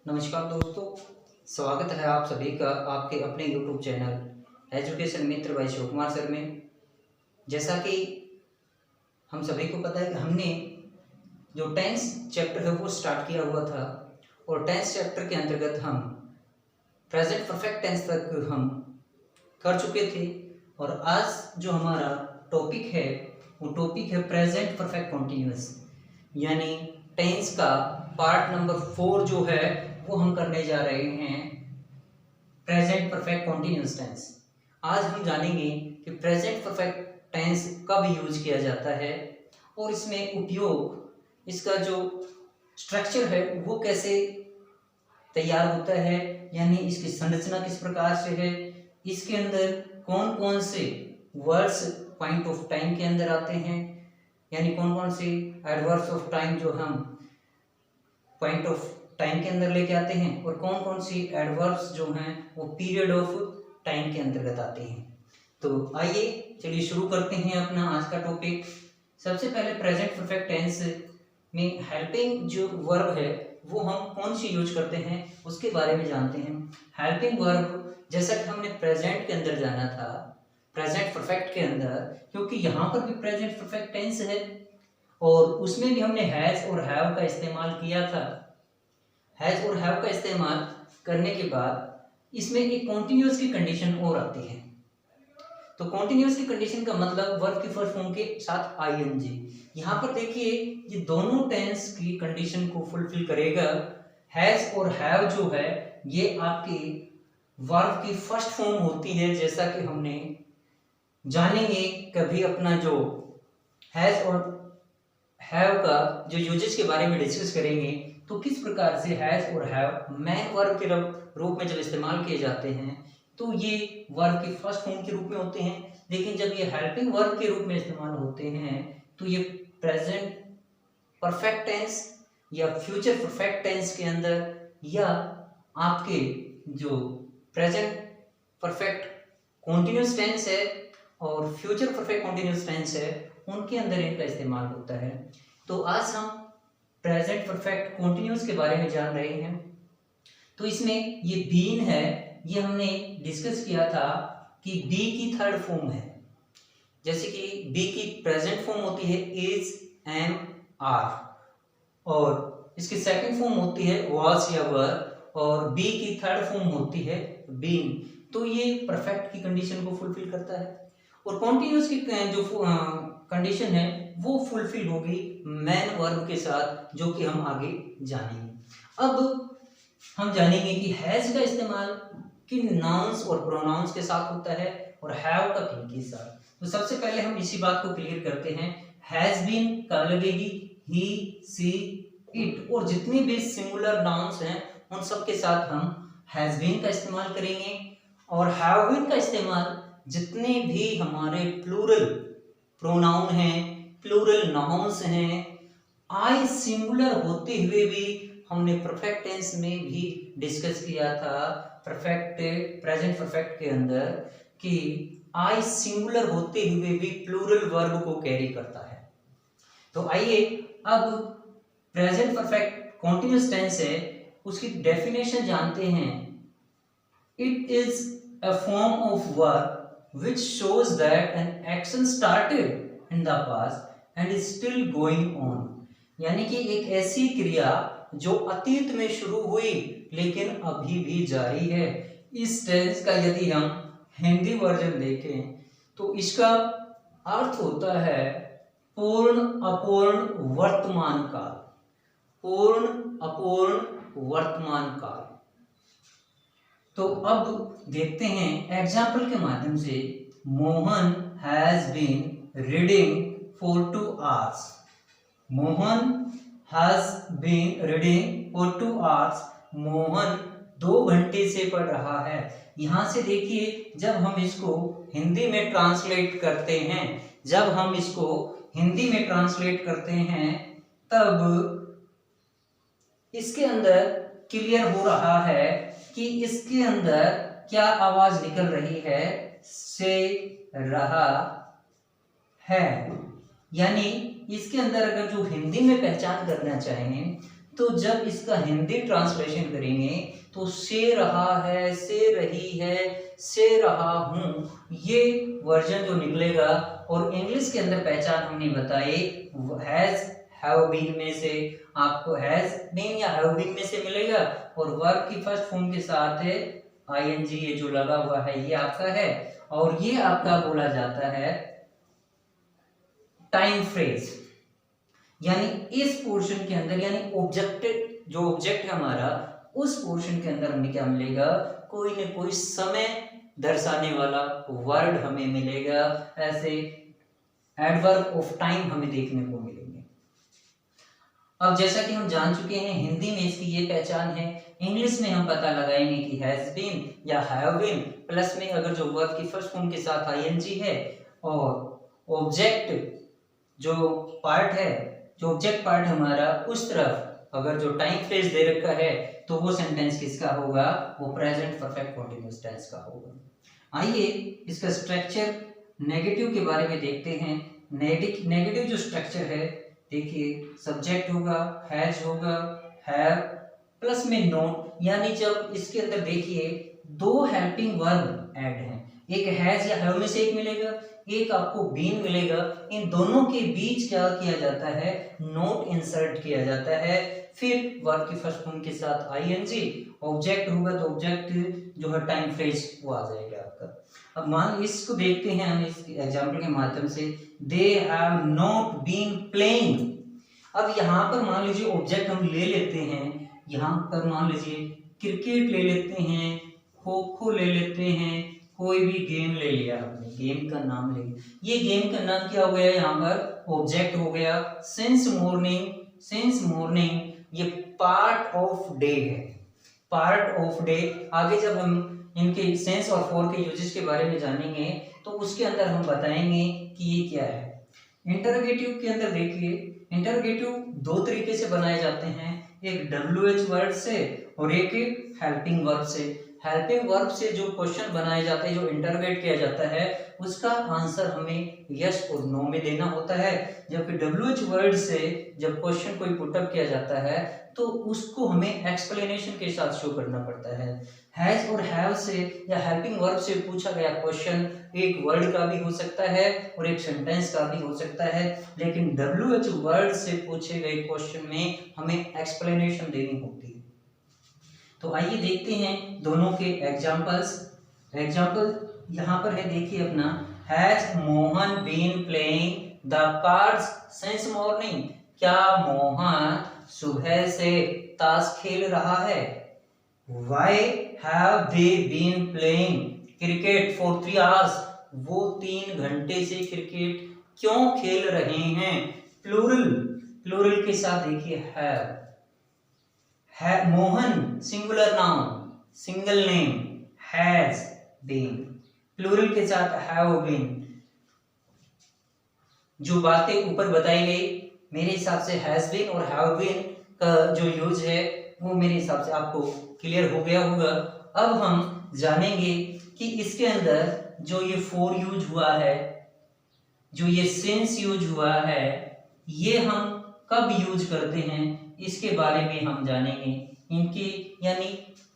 नमस्कार दोस्तों, स्वागत है आप सभी का आपके अपने YouTube चैनल एजुकेशन मित्र बाय शिव कुमार सर में। जैसा कि हम सभी को पता है कि हमने जो 10th चैप्टर है वो स्टार्ट किया हुआ था और 10th चैप्टर के अंतर्गत हम प्रेजेंट परफेक्ट टेंस तक हम कर चुके थे और आज जो हमारा टॉपिक है वो टॉपिक है प्रेजेंट परफेक्ट कॉन्टिन्यूअस, यानी टेंस का पार्ट नंबर 4 जो है वो हम करने जा रहे हैं प्रेजेंट परफेक्ट कॉन्टिन्यूअस टेंस। आज हम जानेंगे कि प्रेजेंट परफेक्ट टेंस कब यूज किया जाता है और इसमें उपयोग, इसका जो स्ट्रक्चर है वो कैसे तैयार होता है, यानी इसकी संरचना किस प्रकार से है, इसके अंदर कौन कौन से वर्ड्स पॉइंट ऑफ टाइम के अंदर आते हैं, यानी कौन कौन से एडवर्ब्स ऑफ टाइम जो हम पॉइंट ऑफ टाइम के अंदर लेके आते हैं और कौन कौन सी एडवर्ब्स जो हैं वो पीरियड ऑफ टाइम के अंतर्गत आते हैं। तो आइए चलिए शुरू करते हैं अपना आज का टॉपिक। सबसे पहले प्रेजेंट परफेक्ट टेंस में हेल्पिंग जो वर्ब है वो हम कौन सी यूज करते हैं उसके बारे में जानते हैं। हेल्पिंग वर्ब जैसा कि हमने प्रेजेंट के अंदर जाना था, प्रेजेंट परफेक्ट के अंदर, क्योंकि यहाँ पर भी प्रेजेंट परफेक्ट टेंस है और उसमें भी हमने हैज और हैव का इस्तेमाल किया था। हैज और हैव का इस्तेमाल करने के बाद इसमें एक कॉन्टिन्यूअस की कंडीशन और आती है। तो कॉन्टिन्यूअस की कंडीशन का मतलब वर्ब की फर्स्ट फॉर्म के साथ आईएनजी। यहाँ पर देखिए ये दोनों टेंस की कंडीशन को फुलफिल करेगा। हैज और हैव जो है ये आपकी वर्ब की फर्स्ट फॉर्म होती है, जैसा कि हमने जानेंगे कभी अपना जो हैज और हैव का जो यूजेस के बारे में डिस्कस करेंगे तो किस प्रकार से हैज और हैव मैन वर्ब के रूप में जब इस्तेमाल किए जाते हैं तो ये वर्ब की फर्स्ट फॉर्म के रूप में होते हैं, लेकिन जब ये हेल्पिंग वर्ब के रूप में इस्तेमाल होते हैं तो ये प्रेजेंट परफेक्ट टेंस या फ्यूचर परफेक्ट टेंस के अंदर या आपके जो प्रेजेंट परफेक्ट कॉन्टिन्यूअस टेंस है और फ्यूचर परफेक्ट कॉन्टिन्यूअस टेंस है उनके अंदर इनका इस्तेमाल होता है। तो आज हम प्रेजेंट परफेक्ट कॉन्टिन्यूअस के बारे में जान रहे हैं। तो इसमें ये बीन है, ये हमने डिस्कस किया था कि बी की थर्ड फॉर्म है। जैसे कि बी की प्रेजेंट फॉर्म होती है इज, एम, आर और इसकी सेकंड फॉर्म होती है वाज या वर और बी की थर्ड फॉर्म होती है बीन। तो ये परफेक्ट की कंडीशन को फुलफिल करता है और कॉन्टिन्यूअस की जो कंडीशन है वो फुलफिल होगी मैन वर्ब के साथ, जो कि हम आगे जानेंगे। अब हम जानेंगे कि हैज का इस्तेमाल किन नाउन्स और प्रोनाउंस के साथ होता है और हैव का किन के साथ। तो सबसे पहले हम इसी बात को क्लियर करते हैं। हैज बीन कब लगेगी? ही, सी, इट और जितनी भी सिंगुलर नाउन्स हैं उन सब के साथ हम हैज बीन का इस्तेमाल करेंगे और हैव बीन का इस्तेमाल जितने भी हमारे प्लूरल प्रोनाउन हैं, प्लूरल नाउन्स हैं, आई सिंगुलर होते हुए भी हमने परफेक्ट टेंस में भी डिस्कस किया था परफेक्ट प्रेजेंट परफेक्ट के अंदर कि आई सिंगुलर होते हुए भी प्लूरल वर्ब को कैरी करता है। तो आइए अब प्रेजेंट परफेक्ट कॉन्टिन्यूअस टेंस है उसकी डेफिनेशन जानते हैं। It is a form of verb which shows that an action started in the past and is still going on, यानी कि एक ऐसी क्रिया जो अतीत में शुरू हुई लेकिन अभी भी जारी है। इस टेंस का यदि हम हिंदी वर्जन देखें तो इसका अर्थ होता है पूर्ण अपूर्ण वर्तमान काल। पूर्ण अपूर्ण वर्तमान काल। तो अब देखते हैं एग्जाम्पल के माध्यम से। Mohan has been reading for 2 hours। Mohan has been reading for 2 hours। Mohan 2 घंटे से पढ़ रहा है। यहाँ से देखिए जब हम इसको हिंदी में ट्रांसलेट करते हैं, जब हम इसको हिंदी में ट्रांसलेट करते हैं तब इसके अंदर क्लियर हो रहा है कि इसके अंदर क्या आवाज निकल रही है, से रहा है। यानी इसके अंदर अगर जो हिंदी में पहचान करना चाहें तो जब इसका हिंदी ट्रांसलेशन करेंगे तो से रहा है, से रही है, से रहा हूं, ये वर्जन जो निकलेगा। और इंग्लिश के अंदर पहचान हमने बताई हैज हैव बीन में से आपको हैज बीन या हैव बीन में से मिलेगा, और वर्ब की फर्स्ट फॉर्म के साथ आईएनजी ये जो लगा हुआ है ये आपका है, और ये आपका बोला जाता है टाइम फ्रेज। यानी इस पोर्शन के अंदर, यानी ऑब्जेक्ट जो ऑब्जेक्ट है हमारा, उस पोर्शन के अंदर हमें क्या मिलेगा, कोई न कोई समय दर्शाने वाला वर्ड हमें मिलेगा। ऐसे एडवर्ब ऑफ टाइम हमें देखने को मिलेंगे। अब जैसा कि हम जान चुके हैं हिंदी में इसकी ये पहचान है, इंग्लिश में हम पता लगाएंगे कि हैज बीन या हैव बीन, प्लस में अगर जो वर्ब की फर्स्ट फॉर्म के साथ आईएनजी है, और ऑब्जेक्ट जो पार्ट है, जो ऑब्जेक्ट पार्ट हमारा उस तरफ अगर जो टाइम फ्रेज दे रखा है तो वो सेंटेंस किसका होगा, वो प्रेजेंट परफेक्ट कंटीन्यूअस टेंस का होगा। आइए इसका स्ट्रक्चर नेगेटिव के बारे में देखते हैं। नेगेटिव जो स्ट्रक्चर है, देखिए सब्जेक्ट होगा, हैज होगा, हैव प्लस में नोट, यानी जब इसके अंदर देखिए दो हेल्पिंग वर्ब ऐड हैं, एक हैज या हैव में से एक मिलेगा, एक आपको बीन मिलेगा, इन दोनों के बीच क्या किया जाता है, नोट इंसर्ट किया जाता है। फिर वर्ब की फर्स्ट फॉर्म के साथ आईएनजी, ऑब्जेक्ट होगा तो ऑब्जेक्ट जो है टाइम फ्रेज वो आ जाएगा आपका। अब मान इसको देखते हैं हम इस एग्जांपल के माध्यम से, they have not been playing. अब यहाँ पर मान लीजिए ऑब्जेक्ट हम ले लेते हैं, यहाँ पर मान लीजिए क्रिकेट ले लेते हैं, खो खो ले लेते हैं, कोई भी गेम ले लिया आपने, गेम का नाम ले लिया, ये गेम का नाम क्या हो गया, यहाँ पर ऑब्जेक्ट हो गया। सिंस मॉर्निंग ये पार्ट ऑफ डे है, पार्ट ऑफ डे। आगे जब हम इनके सेंस और फॉर के यूजेस के बारे में जानेंगे तो उसके अंदर हम बताएंगे कि ये क्या है। इंटरोगेटिव के अंदर देखिए, इंटरोगेटिव दो तरीके से बनाए जाते हैं, एक WH वर्ड से और एक हेल्पिंग वर्ब से। हेल्पिंग वर्ब से जो क्वेश्चन बनाए जाते हैं, जो इंटरोगेट किया जाता है, उसका आंसर हमें यस और नो में देना होता है। जबकि WH वर्ड से जब क्वेश्चन कोई पुटअप किया जाता है तो उसको हमें एक्सप्लेनेशन के साथ शो करना पड़ता है। हैज और हैव से या हेल्पिंग वर्ब से पूछा गया क्वेश्चन एक वर्ड का भी हो सकता है और एक सेंटेंस का भी हो सकता है, लेकिन WH वर्ड से पूछे गए क्वेश्चन में हमें एक्सप्लेनेशन देनी होती है। तो आइए देखते हैं दोनों के एग्जाम्पल्स। एग्जाम्पल यहाँ पर है, देखिए अपना, has Mohan been playing the cards since morning. क्या मोहन सुबह से ताश खेल रहा है? Why have they been playing cricket for 3 hours? वो 3 घंटे से क्रिकेट क्यों खेल रहे हैं? प्लूरल के साथ देखिए have, Mohan singular noun, single name, has been, plural के साथ हैव बीन। जो बातें ऊपर बताई गई मेरे हिसाब से हैज बीन और हैव बीन का जो यूज है वो मेरे हिसाब से आपको क्लियर हो गया होगा। अब हम जानेंगे कि इसके अंदर जो ये फॉर यूज हुआ है, जो ये सिंस यूज हुआ है, ये हम कब यूज करते हैं इसके बारे में हम जानेंगे। इनकी यानी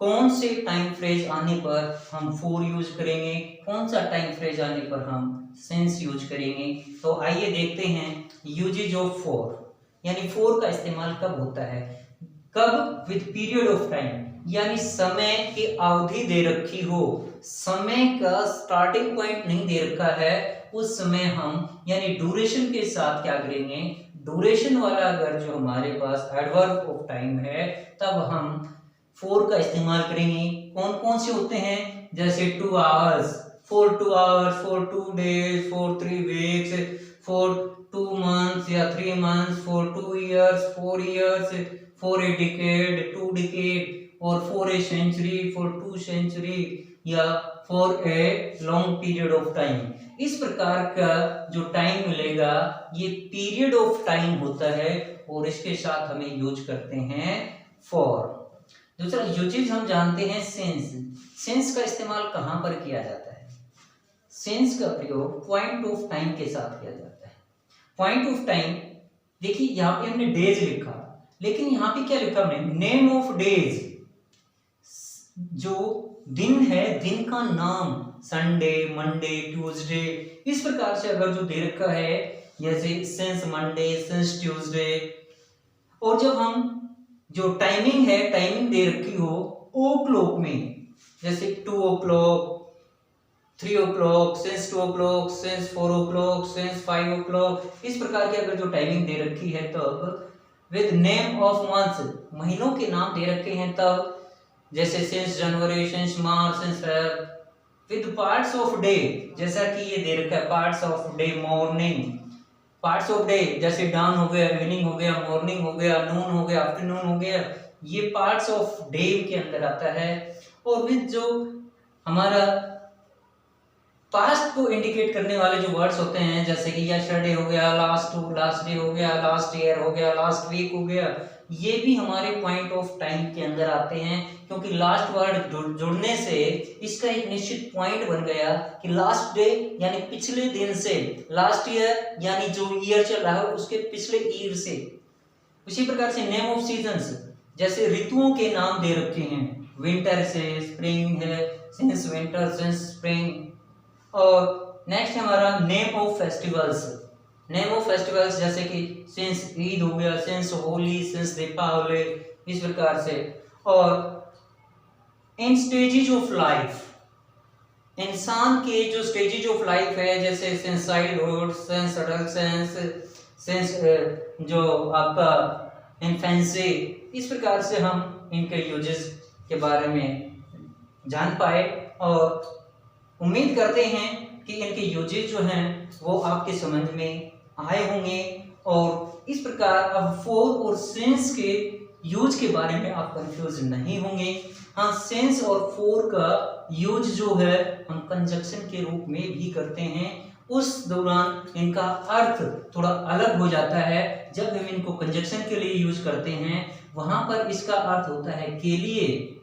कौन से टाइम फ्रेज आने पर हम फॉर यूज करेंगे, कौन सा टाइम फ्रेज आने पर हम सिंस यूज करेंगे। तो आइए देखते हैं यूजेज ऑफ फॉर, यानी फॉर का इस्तेमाल कब होता है। कब? विद पीरियड ऑफ टाइम, यानी समय की अवधि दे रखी हो, समय का स्टार्टिंग पॉइंट नहीं दे रखा है, उस समय हम यानी ड्यूरेशन के साथ क्या करेंगे, ड्यूरेशन वाला अगर जो हमारे पास एडवर्ब ऑफ टाइम है तब हम फॉर का इस्तेमाल करेंगे। कौन कौन से होते हैं? जैसे 2 hours, for 2 hours, for 2 days, for 3 weeks, for 2 months या 3 months, for 2 years, 4 years, for a decade, 2 decade, और for a century, for 2 century या for a long period of time। इस प्रकार का जो टाइम मिलेगा ये पीरियड ऑफ टाइम होता है और इसके साथ हमें यूज करते हैं फॉर। दूसरा यूजेज हम जानते हैं सिंस। सिंस का इस्तेमाल कहां पर किया जाता है? सिंस का प्रयोग पॉइंट ऑफ टाइम के साथ किया जाता है। पॉइंट ऑफ टाइम देखिए यहाँ पे हमने डेज लिखा, लेकिन यहाँ पे क्या लिखा हमने, नेम ऑफ डेज, जो दिन है दिन का नाम, संडे, मंडे, ट्यूसडे, इस प्रकार से अगर जो दे रखा है, जैसे सिंस मंडे, सिंस ट्यूसडे, और जब हम जो टाइमिंग है, टाइमिंग दे रखी हो ओ क्लॉक में, जैसे 2 o'clock, 3 o'clock, since 2 o'clock, since 4 o'clock, since 5 o'clock, इस प्रकार की अगर जो टाइमिंग दे रखी है, तब विद नेम ऑफ मंथ्स, महीनों के नाम दे रखे हैं तब, जैसे since January, since March, since Feb, with parts of day, जैसा कि ये दे रखा है parts of day, morning, parts of day जैसे डाउन हो गया, इवनिंग हो गया, मॉर्निंग हो गया, नून हो गया, आफ्टरनून हो गया, ये पार्ट्स ऑफ डे के अंदर आता है। और विद जो हमारा पास्ट को इंडिकेट करने वाले जो वर्ड्स होते हैं, जैसे कि यस्टरडे हो गया, लास्ट डे हो गया, लास्ट ईयर हो गया, लास्ट वीक हो गया, ये भी हमारे पॉइंट ऑफ टाइम के अंदर आते हैं, क्योंकि लास्ट वर्ड जुड़ने से इसका एक निश्चित पॉइंट बन गया कि लास्ट डे यानी पिछले दिन से, लास्ट ईयर यानी जो ईयर चल रहा है उसके पिछले ईयर से। उसी प्रकार से नेम ऑफ सीजन्स, जैसे ऋतुओं के नाम दे रखे हैं, विंटर से स्प्रिंग है, सिंस विंटर, सिंस स्प्रिंग। और नेक्स्ट हमारा name of festivals, name of festivals जैसे कि सिंस ईद हो गया, सिंस होली, सिंस दीपावली, इस प्रकार से। और इन स्टेजेज ऑफ लाइफ, इंसान के जो स्टेजेज ऑफ लाइफ है, जैसे since childhood, since adolescence, since जो आपका इन्फेंसी, इस प्रकार से हम इनके यूजेस के बारे में जान पाए। और उम्मीद करते हैं कि इनके यूजेस जो हैं वो आपके समझ में आए होंगे, और इस प्रकार अब फोर और सेंस के यूज के बारे में आप कंफ्यूज नहीं होंगे। हाँ, सेंस और फोर का यूज जो है हम कंजक्शन के रूप में भी करते हैं, उस दौरान इनका अर्थ थोड़ा अलग हो जाता है। जब हम इनको कंजक्शन के लिए यूज करते हैं वहां पर इसका अर्थ होता है के लिए,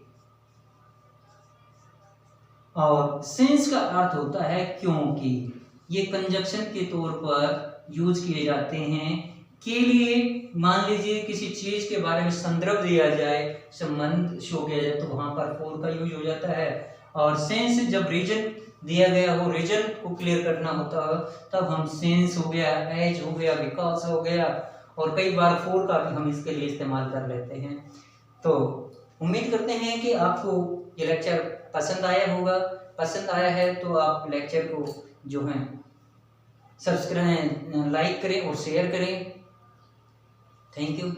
और सिंस का अर्थ होता है क्योंकि। ये कंजक्शन के तौर पर यूज किए जाते हैं के लिए। मान लीजिए किसी चीज के बारे में संदर्भ दिया जाए, संबंध शो किया जाए, तो वहां पर फॉर का यूज हो जाता है। और सेंस जब रीजन दिया गया हो, रीजन को क्लियर करना होता है, तब हम सेंस हो गया, एज हो गया, बिकॉज हो गया, और कई बार फॉर का भी हम इसके लिए इस्तेमाल कर लेते हैं। तो उम्मीद करते हैं कि आपको ये लेक्चर पसंद आया होगा। पसंद आया है तो आप लेक्चर को जो है सब्सक्राइब, लाइक करें और शेयर करें। Thank you.